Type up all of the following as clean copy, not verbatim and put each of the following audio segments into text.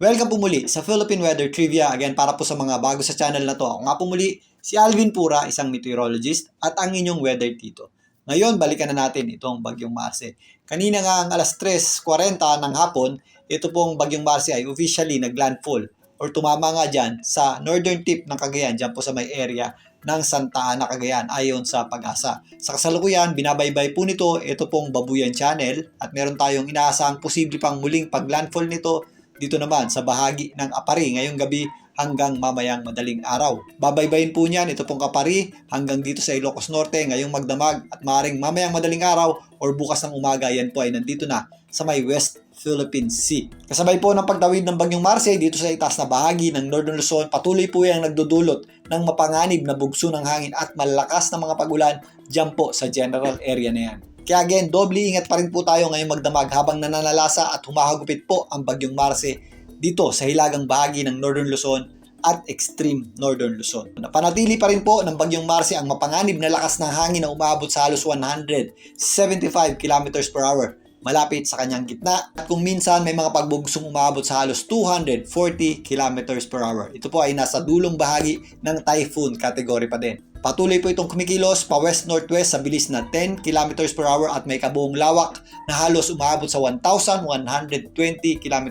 Welcome po muli sa Philippine Weather Trivia. Again, para po sa mga bago sa channel na to. Ako nga po muli, si Alvin Pura, isang meteorologist at ang inyong weather tito. Ngayon, balikan na natin itong Bagyong Marce. Kanina nga ang alas 3:40 ng hapon, ito pong Bagyong Marce ay officially naglandfall or tumama nga dyan sa northern tip ng Cagayan, dyan po sa may area ng Santa Ana, Cagayan, ayon sa Pag-asa. Sa kasalukuyan, binabaybay po nito ito pong Babuyan Channel at meron tayong inaasahang posible pang muling paglandfall nito dito naman sa bahagi ng Apari ngayong gabi hanggang mamayang madaling araw. Babaybayin po niyan ito pong Apari hanggang dito sa Ilocos Norte ngayong magdamag at maaaring mamayang madaling araw or bukas ng umaga yan po ay nandito na sa may West Philippine Sea. Kasabay po ng pagtawid ng Bagyong Marce dito sa itaas na bahagi ng Northern Luzon, patuloy po yang nagdudulot ng mapanganib na bugso ng hangin at malakas na mga pagulan dyan po sa general area na yan. Kaya again, doble ingat pa rin po tayo ngayong magdamag habang nananalasa at humahagupit po ang Bagyong Marce dito sa hilagang bahagi ng Northern Luzon at extreme Northern Luzon. Napanatili pa rin po ng Bagyong Marce ang mapanganib na lakas ng hangin na umabot sa halos 175 km per hour malapit sa kanyang gitna at kung minsan may mga pagbugsong umabot sa halos 240 km per hour. Ito po ay nasa dulong bahagi ng typhoon category pa din. Patuloy po itong kumikilos pa west-northwest sa bilis na 10 km per hour at may kabuong lawak na halos umabot sa 1,120 km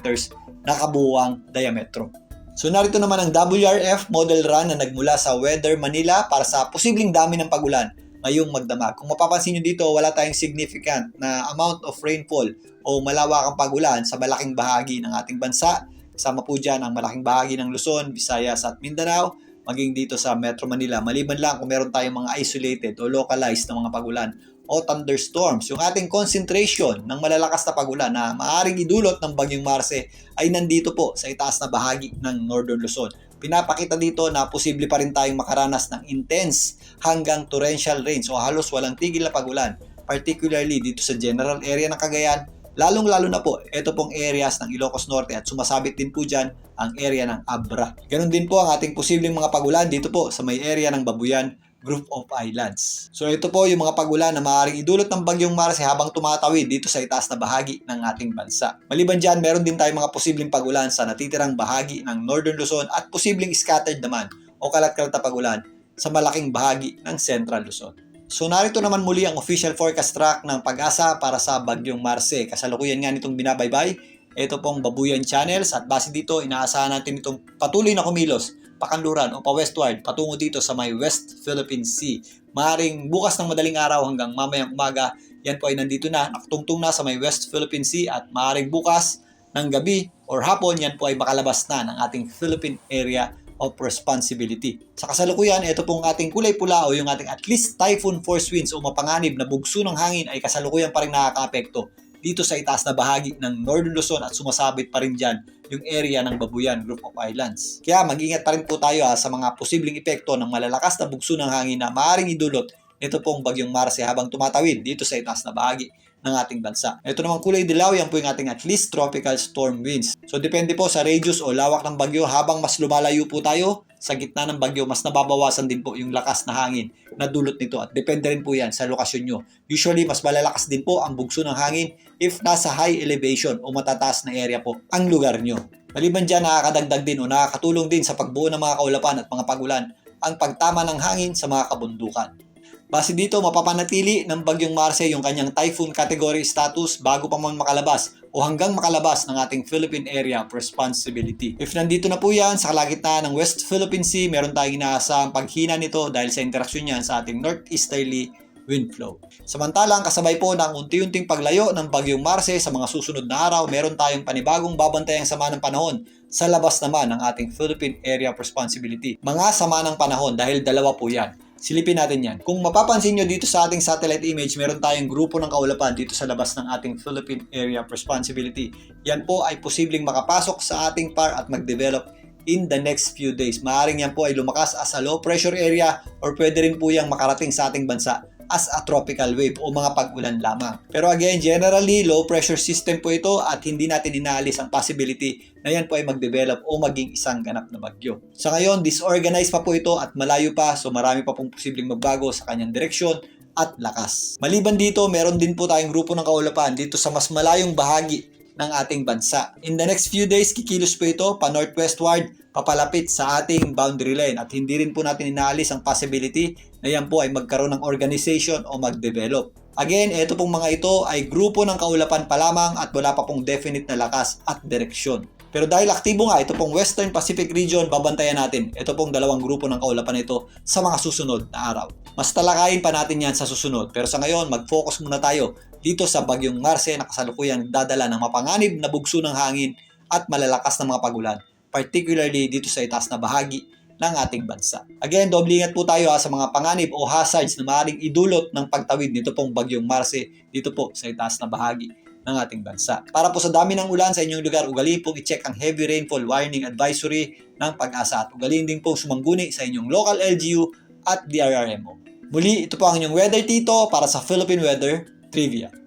na kabuuang diametro. So narito naman ang WRF model run na nagmula sa Weather Manila para sa posibleng dami ng pagulan ngayong magdamag. Kung mapapansin nyo dito, wala tayong significant na amount of rainfall o malawakang pagulan sa malaking bahagi ng ating bansa. Kasama po dyan ang malaking bahagi ng Luzon, Visayas at Mindanao, maging dito sa Metro Manila. Maliban lang kung meron tayong mga isolated o localized na mga pagulan o thunderstorms. Yung ating concentration ng malalakas na pagulan na maaaring idulot ng Bagyong Marce ay nandito po sa itaas na bahagi ng Northern Luzon. Pinapakita dito na posible pa rin tayong makaranas ng intense hanggang torrential rains o halos walang tigil na pagulan, particularly dito sa general area ng Cagayan, lalong-lalo na po ito pong areas ng Ilocos Norte at sumasabit din po dyan ang area ng Abra. Ganon din po ang ating posibleng mga pagulan dito po sa may area ng Babuyan Group of Islands. So ito po yung mga pagulan na maaaring idulot ng Bagyong Marce habang tumatawid dito sa itaas na bahagi ng ating bansa. Maliban dyan, meron din tayong mga posibleng pagulan sa natitirang bahagi ng Northern Luzon at posibleng scattered naman o kalat-kalat na pagulan sa malaking bahagi ng Central Luzon. So narito naman muli ang official forecast track ng Pag-asa para sa Bagyong Marce. Kasalukuyan nga nitong binabaybay, ito pong Babuyan Channels at base dito inaasahan natin itong patuloy na kumilos pakanluran o pa-westward patungo dito sa may West Philippine Sea. Maaring bukas ng madaling araw hanggang mamayang umaga, yan po ay nandito na, nakatungtong na sa may West Philippine Sea at maaring bukas ng gabi or hapon, yan po ay makalabas na ng ating Philippine Area of Responsibility. Sa kasalukuyan, ito pong ating kulay pula o yung ating at least typhoon force winds o mapanganib na bugso ng hangin ay kasalukuyan pa rin nakaka-apekto dito sa itaas na bahagi ng Northern Luzon at sumasabit pa rin dyan yung area ng Babuyan Group of Islands. Kaya mag-ingat pa rin po tayo sa mga posibleng epekto ng malalakas na bugso ng hangin na maaaring idulot nito pong Bagyong Marce habang tumatawid dito sa itaas na bahagi ng ating bansa. Ito namang kulay dilaw, yan po yung ating at least tropical storm winds. So depende po sa radius o lawak ng bagyo, habang mas lumalayo po tayo sa gitna ng bagyo, mas nababawasan din po yung lakas na hangin na dulot nito at depende rin po yan sa lokasyon nyo. Usually mas malalakas din po ang bugso ng hangin if nasa high elevation o matataas na area po ang lugar nyo. Maliban dyan, nakakadagdag din o nakakatulong din sa pagbuo ng mga kaulapan at mga pagulan ang pagtama ng hangin sa mga kabundukan. Base dito, mapapanatili ng Bagyong Marce yung kanyang typhoon category status bago pa man makalabas o hanggang makalabas ng ating Philippine Area of Responsibility. If nandito na po yan sa kalagitnaan ng West Philippine Sea, meron tayong inaasahang paghina nito dahil sa interaksyon niyan sa ating northeasterly wind flow. Samantalang kasabay po ng unti-unting paglayo ng Bagyong Marce sa mga susunod na araw, meron tayong panibagong babantayang sama ng panahon sa labas naman ng ating Philippine Area of Responsibility. Mga sama ng panahon dahil dalawa po yan. Silipin natin yan. Kung mapapansin nyo dito sa ating satellite image, meron tayong grupo ng kaulapan dito sa labas ng ating Philippine Area of Responsibility. Yan po ay posibleng makapasok sa ating PAR at mag-develop in the next few days. Maaaring yan po ay lumakas as a low pressure area or pwede rin po yung makarating sa ating bansa as a tropical wave o mga pag-ulan lamang. Pero again, generally, low pressure system po ito at hindi natin inaalis ang possibility na yan po ay mag-develop o maging isang ganap na bagyo. Sa ngayon, disorganized pa po ito at malayo pa, so marami pa pong posibleng magbago sa kanyang direksyon at lakas. Maliban dito, meron din po tayong grupo ng kaulapan dito sa mas malayong bahagi ng ating bansa. In the next few days, kikilos po ito pa northwestward, papalapit sa ating boundary line at hindi rin po natin inaalis ang possibility na yan po ay magkaroon ng organization o mag-develop. Again, ito pong mga ito ay grupo ng kaulapan pa lamang at wala pa pong definite na lakas at direksyon. Pero dahil aktibo nga ito pong Western Pacific Region, babantayan natin ito pong dalawang grupo ng kaulapan ito sa mga susunod na araw. Mas talakayin pa natin yan sa susunod, pero sa ngayon mag-focus muna tayo dito sa bagyong Marce na kasalukuyang nagdadala ng mapanganib na bugso ng hangin at malalakas na mga pagulan, particularly dito sa itaas na bahagi ng ating bansa. Again, doble ingat po tayo sa mga panganib o hazards na maaaring idulot ng pagtawid nito pong bagyong Marce dito po sa itaas na bahagi ng ating bansa. Para po sa dami ng ulan sa inyong lugar, ugaliin pong i-check ang heavy rainfall warning advisory ng Pag-asa at ugaliin din pong sumangguni sa inyong local LGU at DRRMO. Muli, ito po ang inyong Weather Tito para sa Philippine Weather Trivia.